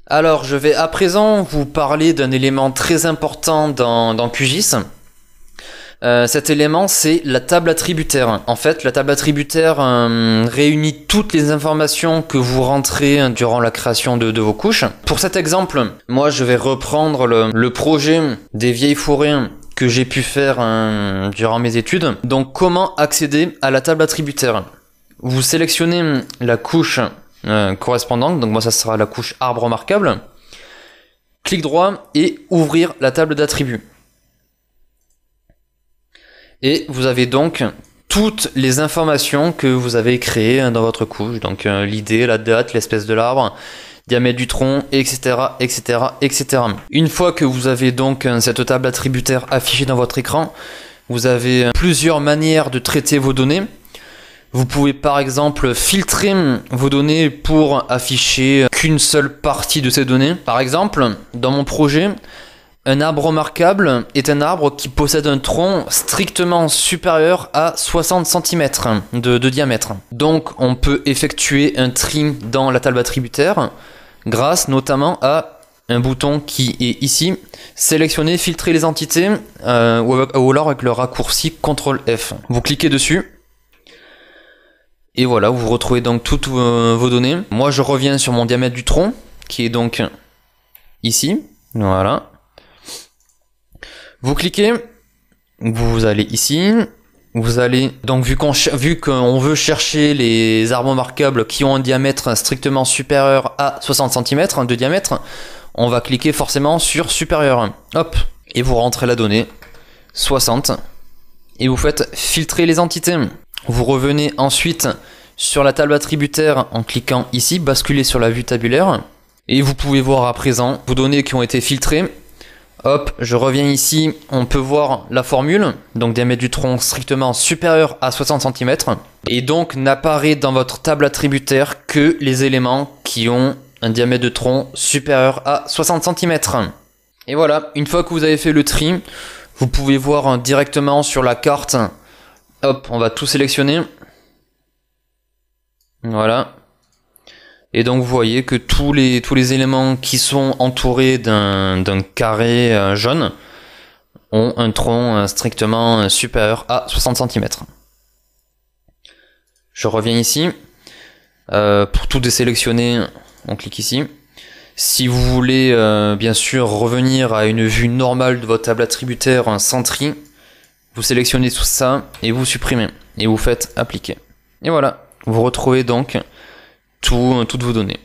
Alors, je vais à présent vous parler d'un élément très important dans QGIS. Cet élément, c'est la table attributaire. En fait, la table attributaire réunit toutes les informations que vous rentrez durant la création de vos couches. Pour cet exemple, moi, je vais reprendre le projet des vieilles forêts que j'ai pu faire durant mes études. Donc, comment accéder à la table attributaire? Vous sélectionnez la couche correspondante, donc moi ça sera la couche arbre remarquable. Clic droit et ouvrir la table d'attributs. Et vous avez donc toutes les informations que vous avez créées dans votre couche, donc l'idée, la date, l'espèce de l'arbre, diamètre du tronc, etc., etc., etc. Une fois que vous avez donc cette table attributaire affichée dans votre écran, vous avez plusieurs manières de traiter vos données. Vous pouvez par exemple filtrer vos données pour afficher qu'une seule partie de ces données. Par exemple, dans mon projet, un arbre remarquable est un arbre qui possède un tronc strictement supérieur à 60 cm de diamètre. Donc on peut effectuer un tri dans la table attributaire grâce notamment à un bouton qui est ici, sélectionner, filtrer les entités ou alors avec le raccourci CTRL F. Vous cliquez dessus. Et voilà, vous retrouvez donc toutes vos données. Moi, je reviens sur mon diamètre du tronc, qui est donc ici. Voilà. Vous cliquez, vous allez ici. Vous allez, donc vu qu'on veut chercher les arbres remarquables qui ont un diamètre strictement supérieur à 60 cm de diamètre, on va cliquer forcément sur supérieur. Hop, et vous rentrez la donnée, 60. Et vous faites filtrer les entités. Vous revenez ensuite sur la table attributaire en cliquant ici, basculer sur la vue tabulaire. Et vous pouvez voir à présent vos données qui ont été filtrées. Hop, je reviens ici, on peut voir la formule. Donc diamètre du tronc strictement supérieur à 60 cm. Et donc n'apparaît dans votre table attributaire que les éléments qui ont un diamètre de tronc supérieur à 60 cm. Et voilà, une fois que vous avez fait le tri, vous pouvez voir directement sur la carte. Hop, on va tout sélectionner. Voilà. Et donc vous voyez que tous les éléments qui sont entourés d'un carré jaune ont un tronc strictement supérieur à 60 cm. Je reviens ici. Pour tout désélectionner, on clique ici. Si vous voulez bien sûr revenir à une vue normale de votre table attributaire sans tri, vous sélectionnez tout ça et vous supprimez. Et vous faites appliquer. Et voilà, vous retrouvez donc toutes vos données.